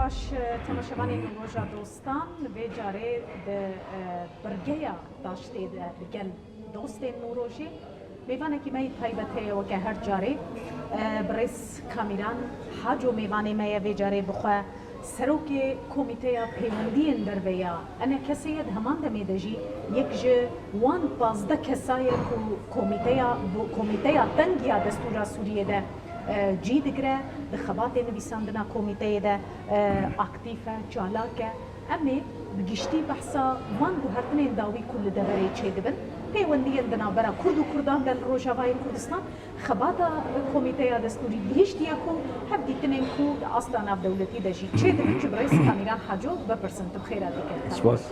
باش تماشاوانی روژا دوستان به جاره برگیا داشته گل دوست نوروژی میوانه که می تایبته و که هر جاره برس کامیران حاجو میوانه می به جاره بخواه سروک کمیته پیوندی در ویا انا کسی همان دمیدجی یک ج وان پازده کسای کمیته تنگیا دستور سوریه ده جی دگره دخبات نویسندنا کمیته ده اکتیفه چالاکه امی بگشتی بحثا وان گوهرتنین داوی کل دبری چه دبن پیوندی اندنا برا کرد و کردان در روجاوای کردستان خباتا کمیته دستوری بهشتی کو هم دیتنین کو اصلا ناف دولتی دجی چه دبن که برای کامیران حاجو بپرسن تو خیراتی کرد سپاس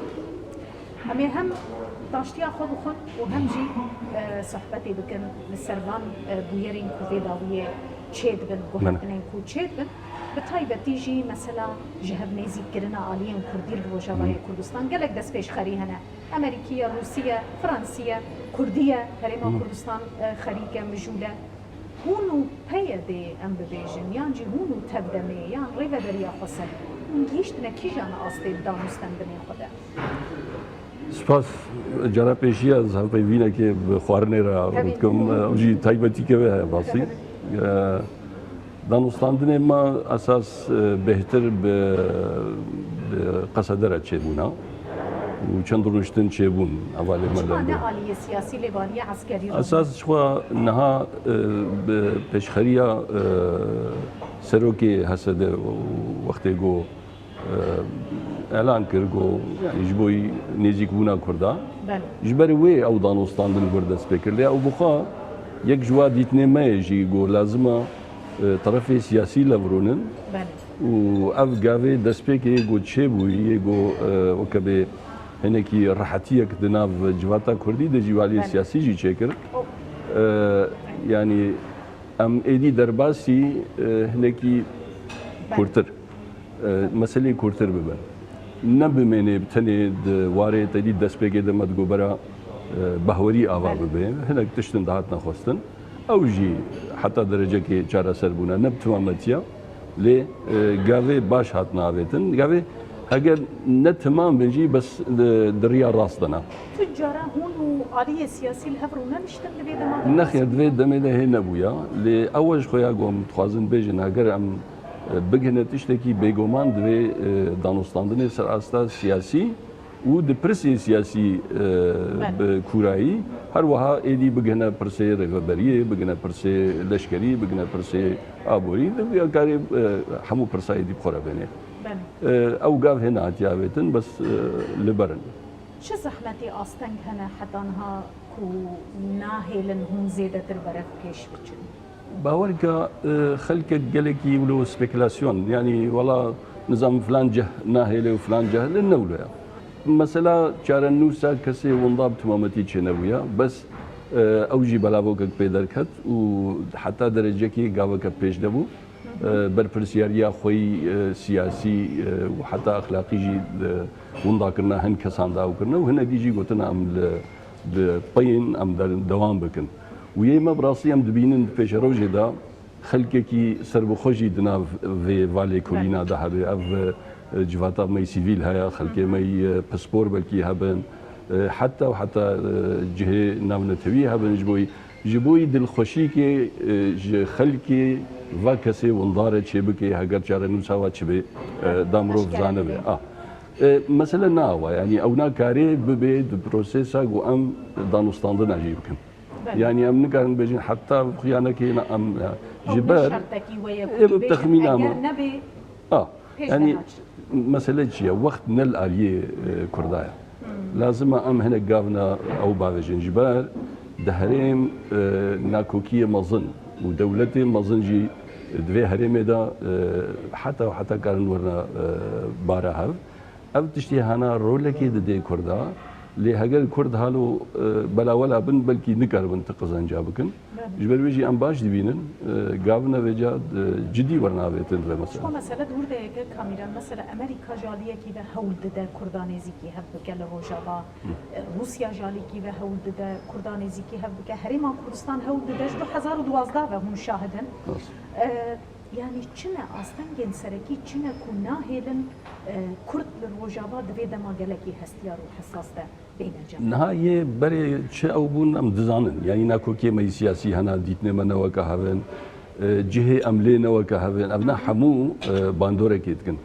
امی هم داشتیا خود بخون و هم جی صحبتی بکن لسروان بویرین کو ویداویه چه دبن گوهرتنین کو چه دبن بتایبەتی جی مثلا جهب نێزیکردنە ئالیین کوردی ڕۆژاوای کوردستان gelek destpêşxerî hene Amerîkiye, Rûsiye, Fransiye, Kurdiye herêma Kurdistan xerîke mijûle hûn û peye dê em bibêjin yan jî hûn û tevdemê yan rêvederiya xwe ser hûn gihîştine kîjan astê danûstendinê xwe de سپاس جناب پێشی ez hevpeyvînekê bi xwarinê re dikim ew jî taybetîkeve heye basî دانستاندنê me esas bêhtir bi qesedere çêbûna û çend rûniştin çêbûn hevalê me ne aliyê siyasî lêbariye eskerî esas xwe niha bi pêşxeriya serokê Hesedê wextê got elan kir got yani ji bo nêzîkbûna Kurda ji ber wê ew danostandin wir dest pê kir lê ew bixwe yek ji wa dîtinê me yê jî got lazima طرفê siyasî levronin û ev gavê destpêkê got çêbûyê got wekebê hinekî rehetiyek di nav civata Kurdî de jî aliyê siyasî jî çêkir yanî em êdî derbasî hinekî kurtir meselê kurtir bibe nebimêne tenê di warê te dî destpêkê de me digobera behwerî ava bibe hinek tiştin dihatine xwestin ew jî heta derecekê çareserbûna ne bi timametiya lê gavê baş hatine avêtin gavê eger ne timam bin jî bes di rêya rast dina tu cara hûn û aliyê siyasî li hev rûne niştin divê dema nexir divê demê de hê nebûya lê ew ji xwe ya got dixwazin bêjin eger em bigihine tiştekî bêguman divê danostandinê serasta siyasî û di pirsê siyasî bi kûrayî her wiha êdî bigihine pirsê rêveberiyê bigihine pirsê leşkerî bigihine pirsê aborî ya karê hemû pirsayê dî bixwe re benê ew gav hêne hatiye avêtin bes li ber in çi zehmetê asteng hene heta niha ku nahêlin hûn zêdetir beref pêş biçin باور که خلکek gelekî wilo spekülasyon yani wala nizam filan cih nahêle û filan cih li newlo ya mesela çarenûsa kesê winda bi timametî çênebûya bes ew jî belavokek pê derket û heta derecekî gaveke pêş debû berpirsyariya xwe siyasî û heta exlaqî jî windakirina hin kesan dawkirine û hinekî jî gotina em li peyên em dewam bikin و یه ما براستی هم دبینن پیش روزی دا خلقی کی سربخوشی دنا و والی کولینا ده هبه اف جواتا می سیویل هیا خلقی می پاسپور بلکی هبن حتی و حتی جهه نامنتوی هبن جبوی دلخوشی که خلقی و کسی ونداره چه بکی هگر چاره نوساوا چه به دامروف زانه به مثلا ناوا یعنی اونا کاری به پروسیسا گو ام دانستاندن عجیب کن يعني ام نقدر بيجين حتى خيانه كينا ام جبال بتخمين ام يعني مساله شيء وقت نل اليه كردايا لازم ام هنا قافنا او باجين جبال دهريم ناكوكيه مظن ودولتي مظن جي دوي هريم دا حتى كان ورنا بارها اب تشتي هنا رولكي دي كردا لێ هەگەر کورد هەڵ و بەلاوەلا بن بەلکی نکاربن تقزانجا بکن ji ber wê jî em baş dibînin gavina vêca cidî wernavêtin ve mesela. Mesela durdeyeke Kamiran mesela Amerika jaliyekî ve hewl dide Kurda nêzîkî hev bike li Rojava Rusya jalîkî ve hewl dide Kurda nêzîkî hev bike herêma Kurdistan hewl dide ji 2012 ve hûn şahidin يعني چنه آستنگین سرکی چنه کو ناهیلن کرد لروجاوا دوی دما گلکی هستیار و حساس ده بین جمع نهایه برای چه او بون ام دزانن یعنی ناکوکی می سیاسی هنا دیتنه من نوکه هفن جهه عمله نوکه هفن ابنا همو باندوره کیتکن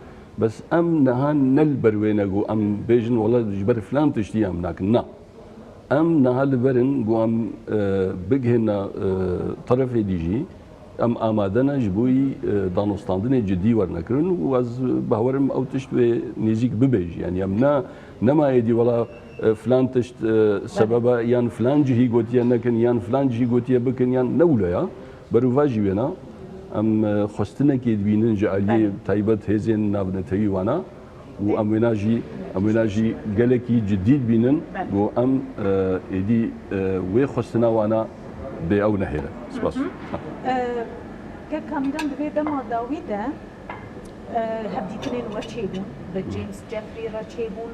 بس ام نهان نل بروینه گو ام بیجن والله جبر فلان تشتی ام ناکن نا ام نهال برن گو ام بگهنا طرف دیجی ام آمادنا جبوی دانستاندن جدی ورنکرن و از بهورم او تشت و نزیک ببیج یعنی ام نما ایدی والله فلان تشت سببا یان فلان جهی گوتیا نکن یان فلان جهی گوتیا بکن یان نولیا برواجی ونا ام خستنا کی بینن جعلی تایبت هزین نابنتهی وانا و اموناجی گلکی جدید بینن و ام ایدی وی خستنا وانا به او نهیره سپاس که کامیران دوی دما داویده هبدیتنین و چیبون به جیمز جفری را چیبون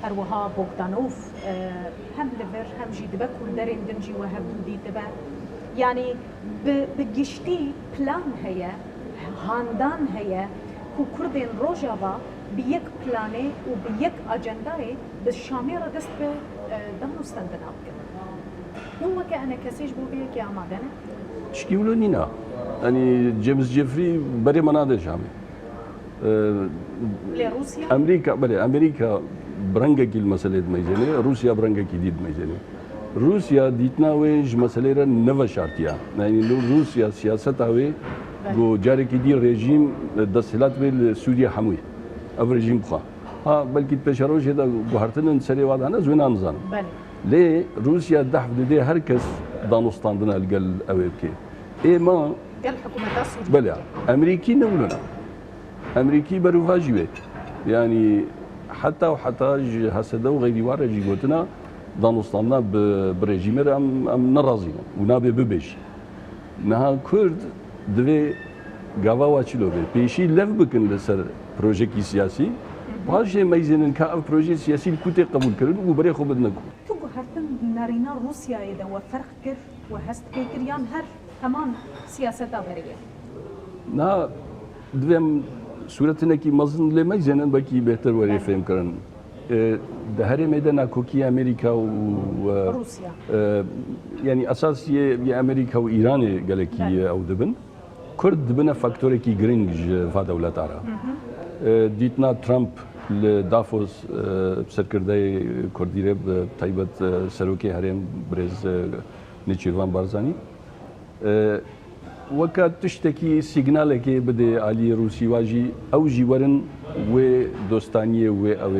هروها بوغدانوف هم لور هم جی دبا کندرین دنجی و هبدودی دبا يعني بجشتي بلان هي هاندان هي كو كردين روجافا بيك بلاني وبيك اجنداي بالشاميرة دست به دانوستان دنابكن هو كأنا كسيج بو بيك يا عمادنا شكيولو نينا يعني جيمس جيفري بري منادر شامي لروسيا امريكا بله امريكا برنگکی المسألة ميزانية روسيا برنگکی ديد ميزانية روسيا ديتنا ويج مسألة نوا شرطية يعني روسيا سياسة هاوي جو جاري كدي رجيم دستلات بال سوريا حموي او رجيم بخا ها بلكي بشروش هذا بحرتن سري واحد أنا زوين أنزان ليه روسيا دحف دي هركس دانوستاندنا الجل أويبكي إيه ما قال حكومة سوريا بله أمريكي نولنا أمريكي بروفاجيوي يعني حتى هسدا وغيري وارا جيغوتنا دانوستاننا برژیمر ام نرازیم و نابه ببیش نها کرد دوی گاوا واچلو به پیشی لف بکن لسر پروژه کی سیاسی باشه میزنن که اف پروژه سیاسی کوته قبول کردن و برای خوب نکو تو هرتن نارینا روسیا ایده و فرق کر و هست کریان هر همان سیاست آوریه نه دویم صورتنا کی مزن لی میزنن باکی بهتر وری فهم کردن ده هر ميدان كوكي أمريكا روسيا يعني أساسية بأمريكا وإيران قالكي أو دبن كرد دبنا فاكتوري كي جرينج في دولة عرب ديتنا ترامب لدافوس بسركرداي كرديرة بتايبت سروكي هرم برز نيتشيروان بارزاني وقت تشتكي سيجنال كي بدي علي روسي واجي أو جيورن و دوستانیه و او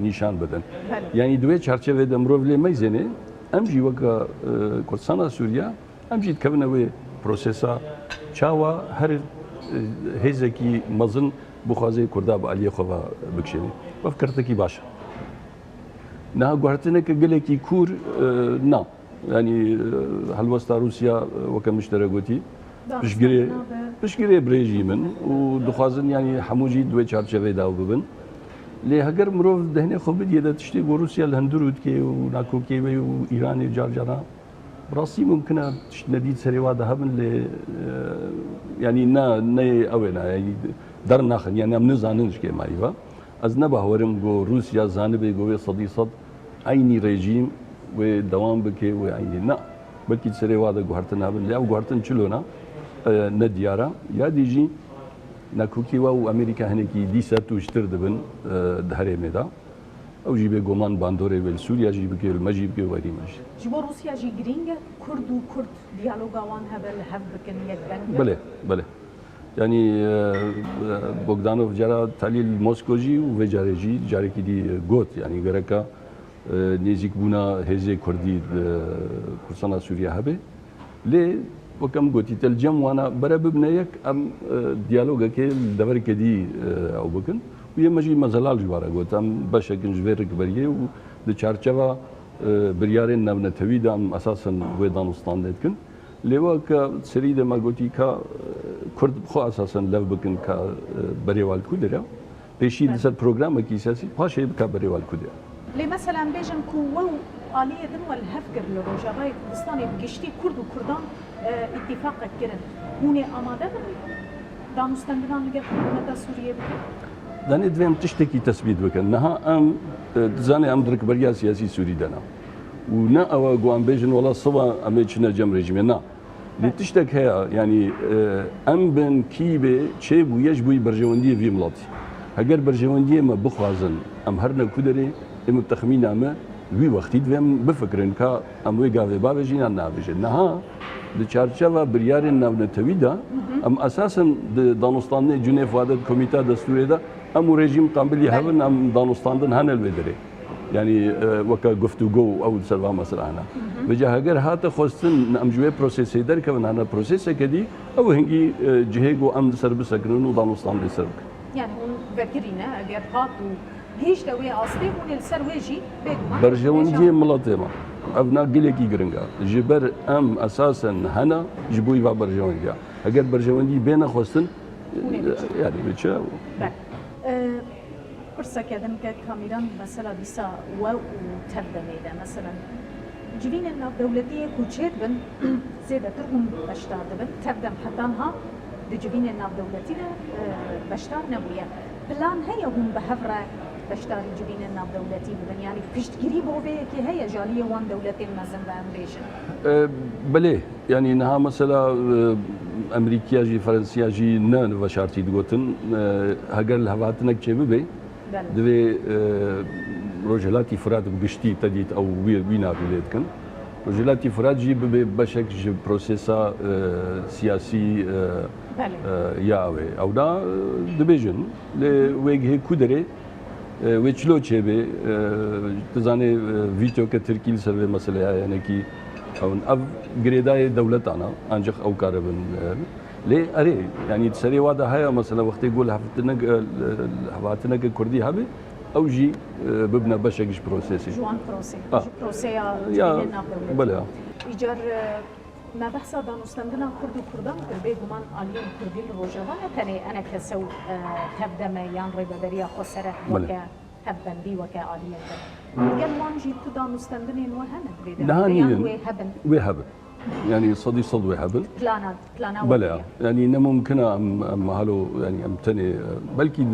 نشان بدن یعنی دوی چارچوبه دمرو ولی میزنه امجی وکا کردستان سوریا امجی تکونه و پروسسا چاوا هر هزکی مزن بخوازه کرده با علیه خوا بکشنی و فکرته کی باشه نه گوهرتنه که گله کی کور نه یعنی هلوستا روسیا وکا مشترکوتی بشكري بريجيمن ودخوازن يعني حموجي دوي چارچوبه داو ببن لي هگر مروف دهنه خوب ديدا تشتي روسيا الهندرود كي وناكوكي وايران وجارجانا براسي ممكن نديد سريوا ذهبن ل يعني نا اوينا يعني در ناخن يعني ام نزاننش كي مايوا از نبهورم جو روسيا زانبه جو صديصد عيني ريجيم ودوام بكي وعيني نا بلكي سريوا ده غهرتن هبن لا غهرتن چلونا نديارا يا ديجي ناكوكي و امريكا هنكي دي ساتو اشتر دبن دهري ميدا او جيبه غومان باندوري بل سوريا جيبه كيل مجيب كي وري مش جيبو روسيا جي جرينج كرد وكرد ديالوغا وان هبل هب بكن يدن بله يعني بوغدانوف جرا تاليل موسكوجي و جاريجي جاريكي دي غوت يعني غركا نيزيك بونا هزي كردي كردستان سوريا هبه لي وكم قلت تلجم وانا برا ببنيك ام ديالوغا كي دبر كدي او بكن ويمجي مزلال جوارا قلت ام باشكن جبرك بريه و د چارچوا بريارين نبنا تويدا ام اساسا ويدان استاندتكن لوا ك سري ما قلت كا كرد خو اساسا لو بكن كا بريوال كودرا بيشي دسات بروجرام كي سياسي باشي كا بريوال كودرا لي مثلا بيجن كو آلية دم والهفجر لروجافاي كردستاني بقشتي كرد وكردان اتفاق كرن هوني آماده دانوستاندنان لەگەڵ حکوومەتە سووریە بکەن؟ دانێ دوێم تشتێکی تەسبیت بکەن نەها ئەم دزانێ ئەم درکبەریا سیاسی سووری دەنا و نە ئەوە گوان بێژن وڵا سەوا ئەمێ چنە جەم ڕێژیمێ نا لێ تشتێک هەیە ینی ئەم بن کی بێ چێ بوو یەش بووی بەرژەوەندیە وی وڵاتی هەگەر بەرژەوەندی ئێمە بخوازن ئەم هەر نەکو دەرێ ئێمە تەخمینامە وی وەختی دوێم بفکرن کە ئەم وێ گاوێ بابێژین یان نابێژێت نەها di çarçeva biryarên navnetewî de em esasen di danûstanê cûnê fadet komîta destûrê de em û rejîm qambilî hevin em danûstandin hene li vê derê yanî weka guftûgo ew serva mesela hene vêca heger hate xwestin em ji wê prosesê derkevin hene proseseke dî ew hingî cihê got em ser bisekirin û danûstandê ser bikin. Yani hûn vekirîne eger hat û هیچ دوی اصلی اون السر ویجی بگم. برژوندی ملتی ما. ابنا گلیکی گرنگا. جبر ام اساسا هنا جبوی و برژوندیا. اگر برژوندی بین خواستن yani بچه. بله. پرسه کردم که کامیران مثلا بیسا و تردمیده مثلا جوین ناف دولتی کوچید بن زیاده ترهم بشتار دبن تردم حتی ها جوین ناف دولتی بشتار نبوده. پلان هی هم به هفره بشتار جبين الناف دولتي ببن يعني بيشتكري بوفي كي هي جاليه وان دولتي منظم بامريكا بله يعني نها مثلا امريكا جي فرنسيا جي نان وشارتي دغوتن هاجر الهواتنك تشبي بي دوي روجلاتي فراد بشتي تديت او وينا بليتكن روجلاتي فراد جي بشك جي بروسيسا سياسي ياوي او دا دبيجن لوجه كودري وچلو چه تزانه ویتو که ترکیل سر مسئله یعنی کی اون اب گریدای دولت آنا انجخ او کاربن لی اره یعنی سری وادا های مثلا وقتی گول هفتنه که کردی هبه او جی ببنا بشکش پروسیسی جوان پروسیا یا بله ایجار ما بحث دانوستندنا کرد و کردان کرده گمان آلیان کردی روجوانه تنی انا کسو تبدم یان ریبدریا خسره وکه هبندی وکه آلیان قال وان جيت دانوستندنين وهنا نهاني وهبن يعني صدي صد وهبن بلانا بلا يعني ممكن ام هالو يعني ام تاني بلكي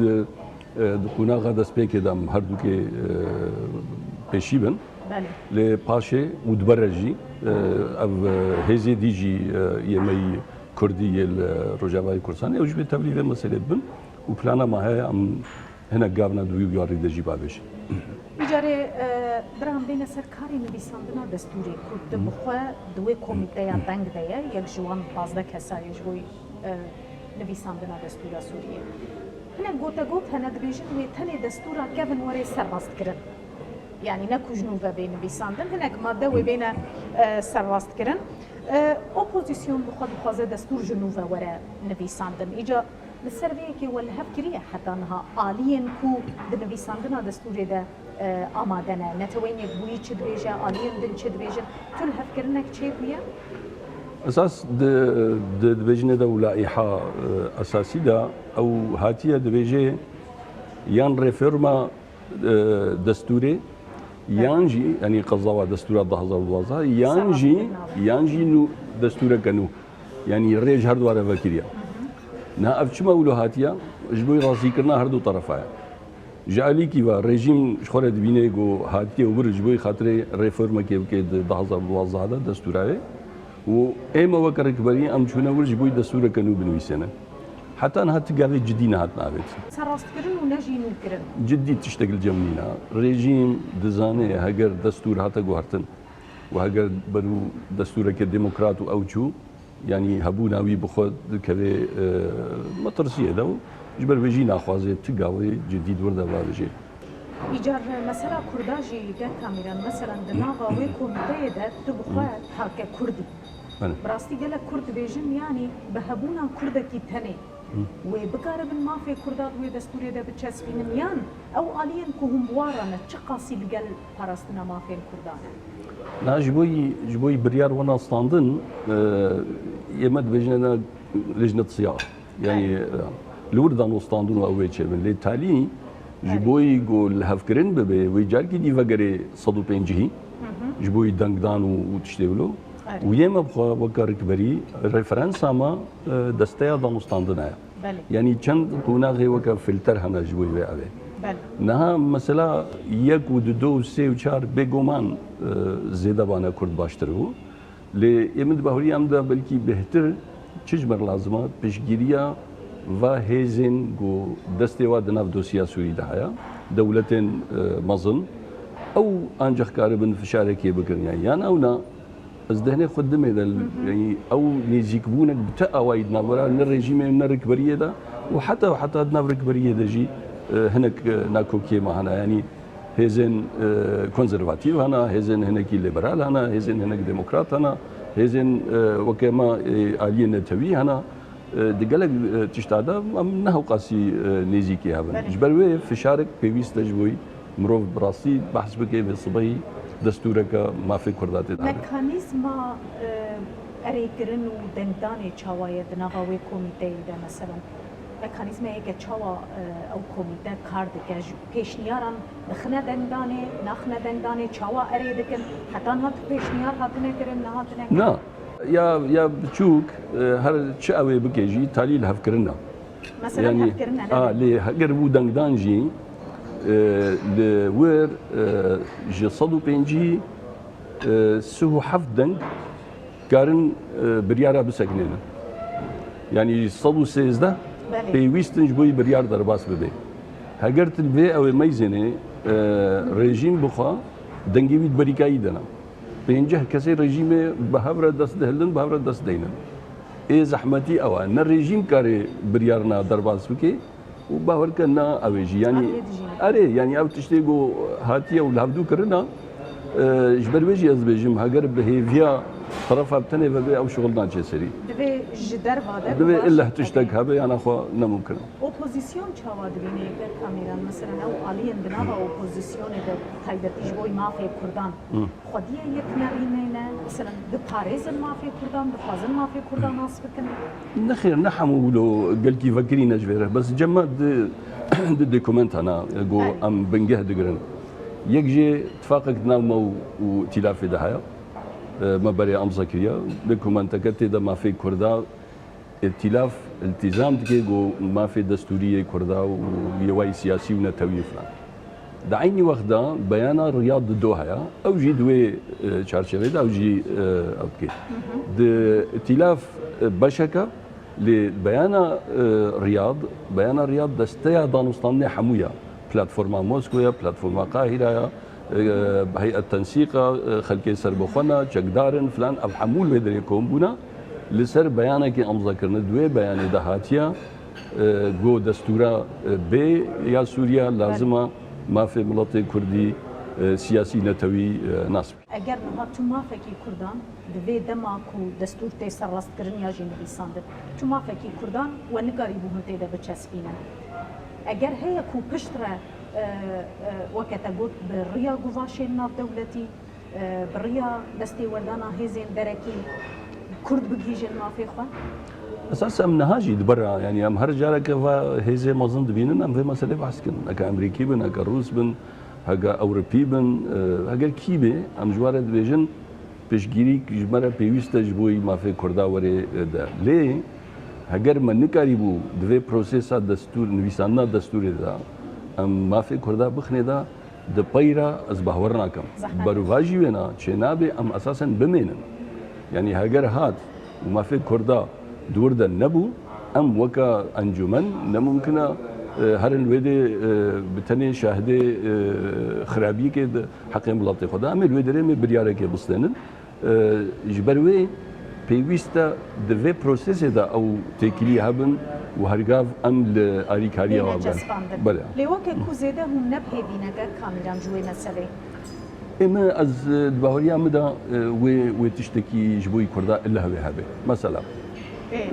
دكونا غدا سبيك دام هردوكي بيشيبن لی پاشه ودبرجی او هزی دیجی یمی کردی روجاوای کردستان اوج به تبلیغ مسئله بن و پلانا ما هی ام هنگ گاونا دوی یاری دژی بابش. ایجاره برام بین سرکاری نویسندنا دستوری کرد بخواه دوی کمیته یا دنگ دیه یک جوان بازده کسایی جوی نویسندنا دستورا سوریه. هنگ گوت هنگ دبیجن و تنه دستورا کفن وری سرباست کرد. يعني نكو جنوبا بين بيساندن هناك مادة وبين سرواست كرن اوبوزيسيون بخوازه دستور جنوبا ورا نبيساندن اجا للسربيه ولا هفكريه حتى انها الين كو دنبيساندنا دستور ده امادنا نتوين يبوي تشدريجا الين دن تشدريجا كل هفكرنك تشي بيا اساس د بيجنه ده لائحه اساسي ده او هاتيه دبيجي يان ريفورما دستوري يانجي يعني قضاء دستور 2012 يانجي نو دستور كانو يعني الريج هردو على فكريا نا افشما ولو هاتيا جبوي راسي كرنا هردو طرفا جالي كي وا ريجيم شخورت بينيغو هاتيا وبر جبوي خاطر ريفورما كي 2012 هذا دستوراي و ايما وكر كبري ام شنو ور جبوي دستور كانو بنويسنا حتى انها تقابل جدي نهات نابت سراست كرن ونجي نكرن جدي تشتغل جمنينا ريجيم دزاني هاجر دستور هاتا جوهرتن وهاجر بدو دستور كديمقراط او جو يعني هبونا وي بخود كبي مطرسيه دو جبر بيجي ناخوازي تقاوي جديد ورده باجي ایجار مثلا کرداجی که کامیران مثلا دناغا وی کمیته ده تبخواد حاکه کردی براستی گله کرد بیجن یعنی بهبونا کرد کی تنه و بقارب ما في كردات و دستوري ده بتشسبين يان او الين كهم بوارنا تشقاسي لقل باراستنا ما في كردان لا جبوي بريار وانا ستاندن يمد بجنا لجنه صياغه يعني لوردان وستاندن او ويتشبن للتالي جبوي قول هفكرين ببي ويجار كي دي فغري صدو بينجي جبوي دنگدان وتشتغلو ويما بخوا وكر كبري ريفرنس اما دستيا دانوستاندنا بله يعني چند قوناغی وکا فیلتر هنه جوی به اوه بله نها مثلا یک و دو و سه و چار بگومان زیده بانه کرد باشتر بو لی امید بهوری هم دا بلکی بهتر چجمر لازمه پیشگیریا و هیزن گو دستی و دناف دوسیا سوری ده هیا دولت مزن او انجخ کاربن فشارکی بکرن یعنی اونا از دهنه خود دمیده يعني او نزيك بونك بتا وايد نابرا الرجيم نركبريه ده وحتى نركبريه ده جي هناك ناكو كيما هنا يعني هيزن كونزرفاتيف هنا هيزن هناك ليبرال هنا هيزن هناك ديمقراط هنا هيزن وكما آلية نتوي هنا دقلق تشتادا نهو قاسي نزيكي هبن جبروي فشارك بيويست جوي مروف براسي بحث بكي بصبي دستورك ما في كردات ميكانيزم اريكرن و دندان چاواي دناغاوي كوميتي ده مثلا ميكانيزم هيك چاوا او كوميتي كارد كاج بيشنياران دخنا دندانه ناخنا دندانه چاوا اريدكن حتى هات بيشنيار هاتنه كرن نهاتنه نا يا بتشوك هر چاوي بكيجي تالي هفكرنا مثلا يعني هفكرنا لي هجر بو دندانجي لوير جي صدو بينجي سهو حفظن كارن بريارة بسكنين يعني صدو سيزده بيويستنج بوي بريار درباس ببي هجرت البي او ميزني ريجيم بخا دنجي بيت بريكاي دنا بينجه كسي ريجيم بهبره دست دهلن بهبره دست دينن اي زحمتي او ان الريجيم كاري بريارنا درباس بكي وباور كنا اويجي يعني اري يعني او تشتيغو هاتيه ولهبدو كرنا جبرويجي از بيجم هاجر بهيفيا طرفها بتني ببي او شغلنا جسري دبي جدر هذا دبي الا تشتك هبي انا خو نممكن اوبوزيسيون چاوا دبيني كاميرا مثلا او الين بنابا اوبوزيسيون ده تايبتي جوي ما في كردان خديه يكنا ريمينا مثلا بباريز ما في كردان بفازن ما في كردان ناس بكن نخير نحم ولو قال كي فكرين جبره بس جمع د دوكيمنت انا جو ام بنجه دغرن يجي اتفاقك نامو وائتلاف دهايا ما بري امزا كريا دوكيمنت كتي ده ما في كردا ائتلاف التزام دكي جو ما في دستوريه كردا ويواي سياسي ونتوي فلان دعيني واخدا بيانا رياض دوها او جي دوي تشارشيفي او جي اوكي د ائتلاف بشكه لبيانا رياض دستيا دانستان حمويا بلاتفورما موسكويا بلاتفورما قاهره بهيئه تنسيق خلكي سربخنا چقدارن فلان اب حمول بدريكم بنا لسر بيانا كي امذكرنا دوي بيان دهاتيا جو دستورا بي يا سوريا لازمه ما في ملتي كردي سياسي نتوي ناسب اگر نها تو ما فكي كردان دوي دماكو دستور تي سرست كرن يا جن بيساند تو ما فكي كردان ونقاري بو هنتي ده بچسبينا اگر هي كو پشتره وقتا قلت بالريا قواشين ناف دولتي بالريا دستي وردانا هيزين دركي كرد بجيجن ما في خوان اساسا ام نهاجي دبرا يعني ام هر جارك هيزي مازن دبينن ام في مساله بحث كن اك امريكي بن اك روس بن هاگا اوروبي بن هاگا كيبي ام جواره دبيجن پشگیری جمره پیوسته جبوی مافی کردا وری ده لی هاگر من نکاری بو دوی پروسیسا دستور نویسانا دستوری دا ام مافی کردا بخنه دا د پیرا از باور ناکم برواجی ونا چنابه ام اساسا بمینن يعني هاجر هات وما في كردا دور ده نبو ام وكا انجمن نممكن هرن ويدي بتني شاهدي خرابي كده حقي ملاطي خدا ام الويدي رمي برياره كي بستنن جبروي بيويستا دفي بروسيس ده او تكلي هبن وهرقاف ام لاريكاريا وابن بله لوكا كو زيده هم نبهي بينك كاميران جوي مساله اما از باوريا مدا وتشتكي جبوي كردا الا هبه مثلا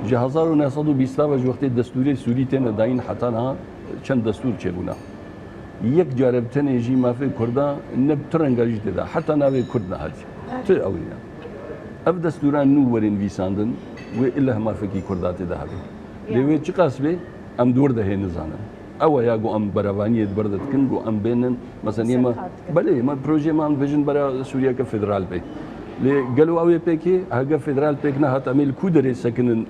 جهازار و 1920 وقتی دستوری سوری تن داین حتی نه چند دستور چگونه یک جارب تن یجی مافی کردا نبترنگاریش دیده حتی ناوی کرد نهاتی تو اولیه اف دستوران نو ورین ویساندن و الا مافی کردات ده هبه لیوی چی قاسبه ام دور ده نزانه او یا گو ام براوانی بردت کن گو ام بینن مثلا یما بله ما پروژه ما ویژن برای سوریه که فدرال بی لي قالوا أوي بيكي هاجا فيدرال بيكنا هتعمل كودري سكن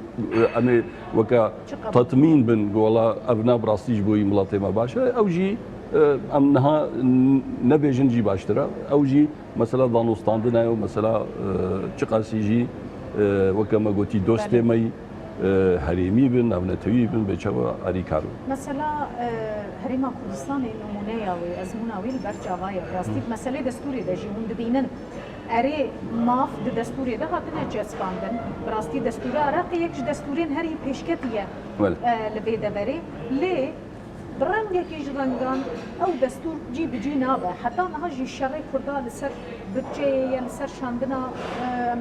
أمي وكا تطمين بن والله أبناء براستيج بوي ملاطي ما باشا أو جي أمنها نبي جنجي باشترا أو جي مثلا دانوستاندنا ومثلا تشقاسي جي وكما قلتي دوستي مي هريمي بن أو نتوي بن بيشوا أريكارو مثلا هريما كردستان نمونه أو أزمون أويل برجاوايا براستي مسألة دستوري ده جيون دبينن أري ماف دستوري ده هاتنا جسفاندن براستي دستوري عراقي يكش دستورين هري بيشكتية لبيدا بري ليه برنگه کیش رنگان او دستور جی بجی نابه حتی نها جی شرعی کرده لسر بچه یا لسر شاندنا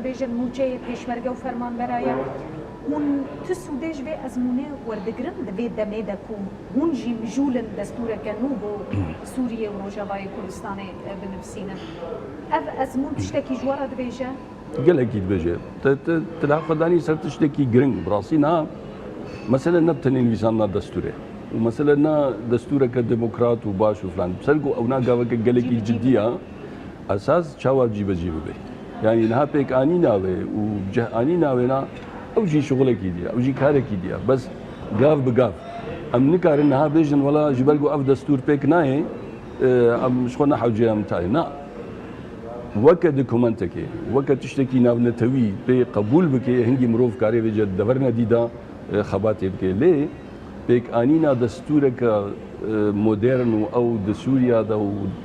بیجن موچه پیشمرگه و فرمان برایا هون تسودش به ازمونه وردگرن دوی دمه دکوم هون جی مجولن دستوره کنو بو سوریه و روجاوای کردستان بنفسینن اف ازمون تشتکی جوارا دویجه؟ قال أكيد بيجي تلاقى داني صرت تشتكي جرين براسينا مثلا نبتني الفيسان دستوري ومثلا دستورك ديمقراط وباش وفلان بسرقوا او ناقا قالك جديه اساس شاوا جيب به يعني نها بيك اني ناوي وجه اني ناوينا او جي شغلك دي او جي كارك دي بس قاف بقاف ام نكار انها بيجن ولا جبلقوا اف دستور بيك ناي ام شخونا حوجي متاعي نا وقت دوكومنتك وقت تشتكي ناو نتوي بي قبول بك هنجي مروف كاري بيجا دبرنا ديدا خباتي بك ليه بيك انينا دستورك مودرن او دسوريا دا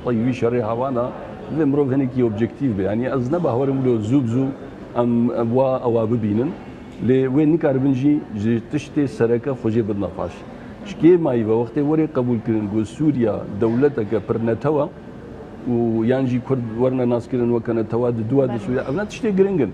طيبي شري هوانا مروف هنيكي اوبجيكتيف يعني ازنبه هورملو زوبزو ام وا او ببينن لي وين نكار بنجي تشتي سركه خوجي بدنافاش شكي ماي وقت وري قبول كرن جو سوريا دولتك برنتوا ويانجي كرد ورنا ناس كرن وكانت توا دوا سوريا ابنا تشتي جرينجن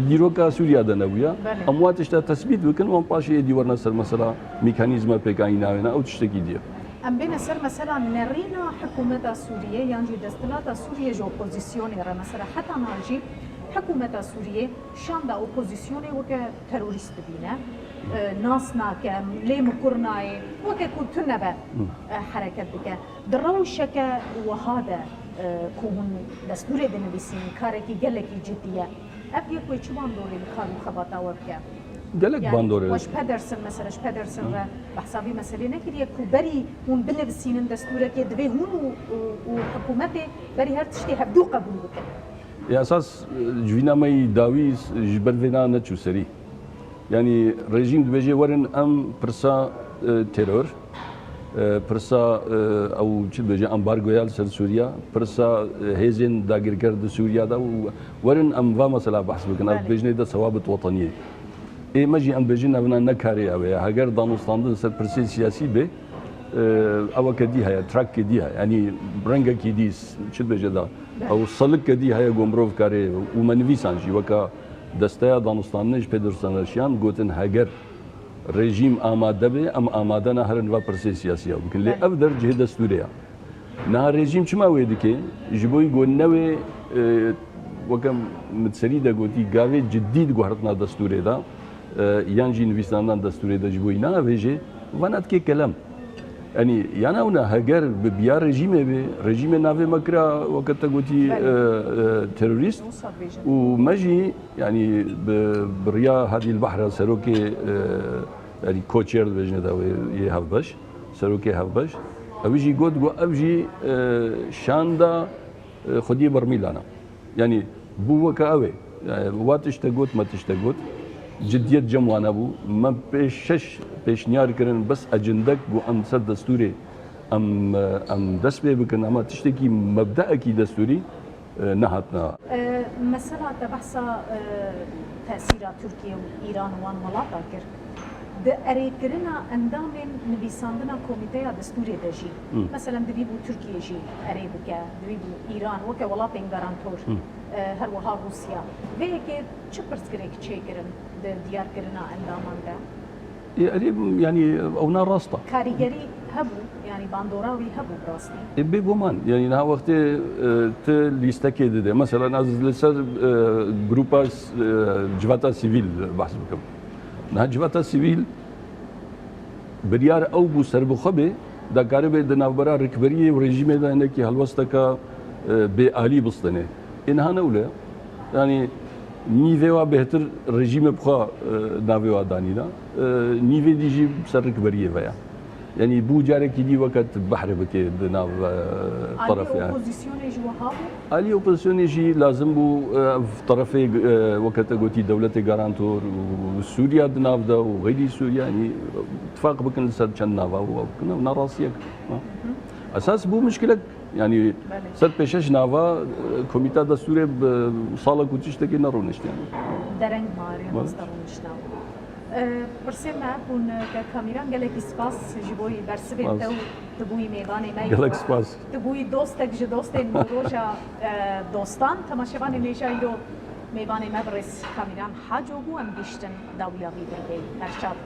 دیروکا سوریا دنویا امواتش تا تثبیت بکن و پاشی دیورنا سر مثلا ميكانيزم بيكاين ناوينا او تشتكي دير ام بين سر مثلا نرينا حكومة سوريا يعني دستلات سوريا جو اوبوزيسيون مثلا حتى ناجي حكومة سوريا شان دا اوبوزيسيون وك تيروريست بينا ناسنا كم لي مكرناي وك كنت نبا حركات بك دروشك وهذا كون دستور دنبسين كاركي جلكي جديه ابي كوي چوان دوري الكار مخبطه وبكا قالك باندوري واش بادرسن مثلا بادرسن بحسابي مثلا نكري كوبري هون بنفسين دستورك دبي هون وحكومتي بري هر تشتي هبدو قبول بك يا اساس جوينا ماي داويس جبل فينا نتشو سري يعني ريجيم دبيجي ورن ام برسا تيرور برسا او چه بجي امبارغويال سر سوريا برسا هيزن داغيركر د سوريا دا ورن ام فا مثلا بحث بكنا بجني دا ثوابت وطنيه اي ماجي ام بجينا بنا نكاري او هاجر دانوستاندن سر برسي سياسي به او كدي هي تراك كدي يعني برنگا كيديس چه بجي دا او صلك كدي هي گومروف كاري ومنوي سانجي وكا دستا دانوستانج پدرسنشيان گوتن هاجر رژیم آماده به ام آماده نه هرن و پرسی سیاسی ها بکن لی افدر جه دستوریه نه رژیم چما ویدی که جبوی گو نوی وکم متسری دا گوتی گاوی جدید گوهرتنا دستوری دا یانجی نویساندن دستوری دا جبوی نه ویجه وانت که کلم يعني يعني هنا هاجر ببيار رجيمه رجيمه نافي مكرا وقت گوتي تيروريست ومجي يعني بريا هذه البحر سروكي يعني كوتشير بجنه دا يهبش سروكي هبش اوجي گوت گو اوجي شاندا خدي برميلانا يعني بو وكاوي واتش تقوت ما تشتقوت جديت جموانا بو ما بيشش بيشنيار كرن بس اجندك بو ام سر دستوري ام دست بي بكن اما تشتكي مبدأكي دستوري نهاتنا مسألة بحث تأثير تركيا وإيران وان ملاطا كر اري كرنا اندام نبيساندنا كوميتيا دستوري دجي مثلا دبيبو تركيا جي اري بكا دبيبو ايران وكا ولاتين غارانتور هر وها روسيا بيك تشبرس كريك تشيكرن ديار كرنا اندامان دا يعني اونا راستا كاريجري هبو يعني باندوراوي هبو براستي بيبو مان يعني نا وقت ت ليستكي ده مثلا از لسر جروبا جواتا سيفيل بحث بكم نه جواتا سیویل بریار او بو سربخبه دا کاربه د نوبرا رکبری و رژیم دا نه کی هلوسته کا به عالی بستنه اینها نوله yani نیوه بهتر رژیم بخوا ناوه دانینا نیوه دیجی سرک بریه ویا یعنی بو جاره کی دی وقت بحر بکه ناو طرف علی يعني اپوزیسیون جوها علی اپوزیسیون جی لازم بو طرف وقت قوتي دولة جارانتور وسوريا دناف ده وغير سوريا يعني اتفاق بكن سر كان نافا وكنا نراسيك اساس بو مشكله يعني سر پیشش ناوا کمیته دستور سال کوچیش تکی نرونشت يعني درنگ ماری مسترونشنا پرسیم ما بون که کامیران گلکی سپاس جبوی برسبه تو تبوی میدان می گلک سپاس تبوی دوستک ج دوست نوروجا دوستان تماشاوان نیشایدو میدان ما برس کامیران حاجو بو ام بیشتن داویا وی برگی هر شب